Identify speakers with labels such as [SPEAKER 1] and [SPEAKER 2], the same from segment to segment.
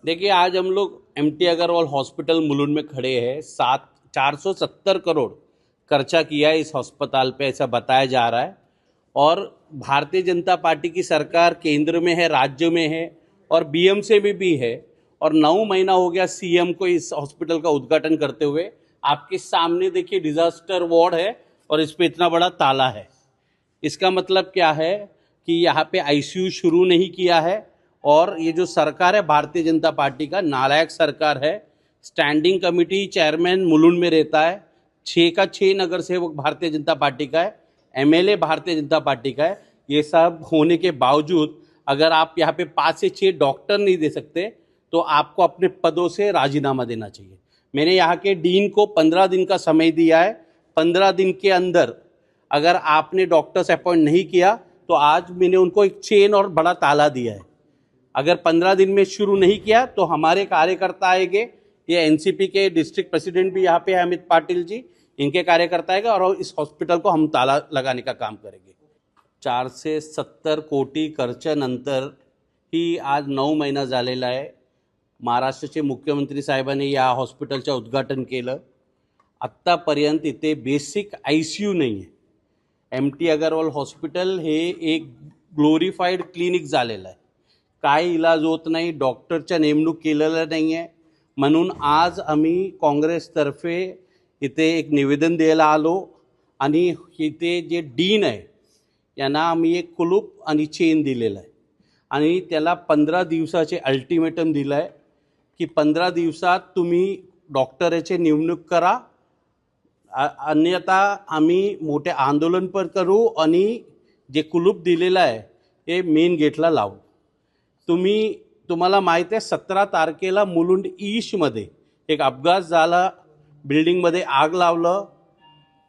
[SPEAKER 1] देखिए, आज हम लोग एमटी अग्रवाल हॉस्पिटल मुलुंड में खड़े हैं। 470 करोड़ खर्चा किया है इस अस्पताल पे, ऐसा बताया जा रहा है। और भारतीय जनता पार्टी की सरकार केंद्र में है, राज्य में है और बीएमसी में भी है। और 9 महीना हो गया सीएम को इस हॉस्पिटल का उद्घाटन करते हुए। आपके सामने देखिए डिजास्टर वार्ड है और इस पे इतना बड़ा ताला है। इसका मतलब क्या है कि यहाँ पे आईसीयू शुरू नहीं किया है। और ये जो सरकार है भारतीय जनता पार्टी का नालायक सरकार है। स्टैंडिंग कमेटी चेयरमैन मुलुंड में रहता है, 6 का 6 नगर सेवक भारतीय जनता पार्टी का है, एमएलए भारतीय जनता पार्टी का है। ये सब होने के बावजूद अगर आप यहाँ पे 5 से 6 डॉक्टर नहीं दे सकते तो आपको अपने पदों से राजीनामा देना चाहिए। मैंने यहाँ के डीन को 15 दिन का समय दिया है। 15 दिन के अंदर अगर आपने डॉक्टर्स अपॉइंट नहीं किया तो आज मैंने उनको एक चेन और बड़ा ताला दिया है। अगर 15 दिन में शुरू नहीं किया तो हमारे कार्यकर्ता आएंगे। ये एनसीपी के डिस्ट्रिक्ट प्रेसिडेंट भी यहाँ पे है, अमित पाटिल जी, इनके कार्यकर्ता आएगा और इस हॉस्पिटल को हम ताला लगाने का काम करेंगे। 470 कोटी खर्चानंतर ही आज 9 महिना झालेला आहे। महाराष्ट्राचे मुख्यमंत्री साहेबांनी या हॉस्पिटलचं उद्घाटन केलं। आत्तापर्यंत इथे बेसिक आयसीयू नाही आहे। एमटी अग्रवाल हॉस्पिटल हे एक ग्लोरीफाईड क्लिनिक झालेलं आहे। काय इलाज होत नाही, डॉक्टरच्या नेमणूक केलेलं नाही आहे। म्हणून आज आम्ही काँग्रेसतर्फे इथे एक निवेदन द्यायला आलो आणि इथे जे डीन आहे यांना आम्ही एक कुलूप आणि चेन दिलेला आहे आणि त्याला 15 दिवसाचे अल्टिमेटम दिलं आहे की 15 दिवसात तुम्ही डॉक्टरचे नेमणूक करा, अन्यथा आम्ही मोठे आंदोलन पण करू आणि जे कुलूप दिलेलं आहे हे मेन गेटला लावू। तुम्हाला माहिती आहे 17 तारखेला मुलुंड ईस्टमध्ये एक अपघात झाला, बिल्डिंगमध्ये आग लावलं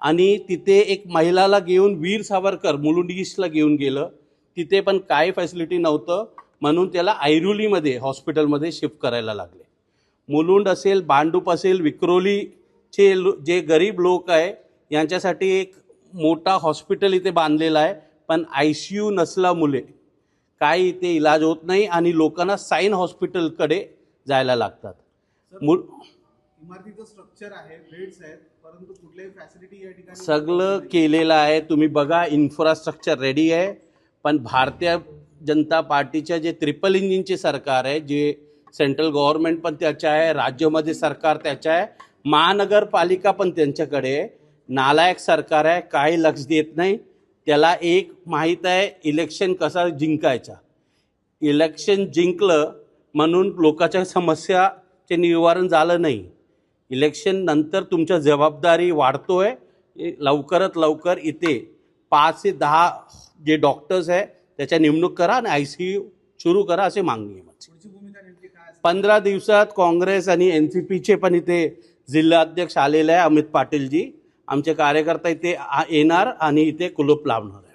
[SPEAKER 1] आणि तिथे एक महिलाला घेऊन वीर सावरकर मुलुंड ईस्टला घेऊन गेलं। तिथे पण काय फॅसिलिटी नव्हतं म्हणून त्याला ऐरोलीमध्ये हॉस्पिटलमध्ये शिफ्ट करायला लागले। मुलुंड असेल, भांडूप असेल, विक्रोलीचे जे गरीब लोक आहे यांच्यासाठी एक मोठा हॉस्पिटल इथे बांधलेला आहे, पण आयसीयू नसल्यामुळे काही इथे इलाज होत नाही आणि लोकांना साइन हॉस्पिटलकडे जायला लागतात।
[SPEAKER 2] इमारतीचं स्ट्रक्चर आहे, बेड्स आहेत, परंतु कुठल्याही फॅसिलिटी या ठिकाणी
[SPEAKER 1] सगळं केलेलं आहे। तुम्ही बघा, इन्फ्रास्ट्रक्चर रेडी आहे, पण भारतीय जनता पार्टीच्या जे ट्रिपल इंजिनचे सरकार आहे, जे सेंट्रल गव्हर्नमेंट पण त्याच्या आहे, राज्यामध्ये सरकार त्याच्या आहे, महानगरपालिका पण त्यांच्याकडे आहे। नालायक सरकार आहे, काही लक्ष देत नाही। त्याला एक माहीत आहे इलेक्शन कसा जिंकायचा। इलेक्शन जिंकलं म्हणून लोकांच्या समस्याचे निवारण झालं नाही। इलेक्शन नंतर तुमच्या जबाबदारी वाढतोय। लवकरात लवकर इथे 5 से 10 जे डॉक्टर्स आहे त्याच्या नेमणूक करा आणि आयसीयू सुरू करा असे मागणी आहे माझी।
[SPEAKER 2] पुढची भूमिका नेमकी काय असेल?
[SPEAKER 1] 15 दिवसात काँग्रेस आणि एनसीपीचे पण इथे जिल्हाध्यक्ष आलेले आहे, अमित पाटील जी, आमचे कार्यकर्ता इथे येणार आणि इथे कुलूप लावणार आहे।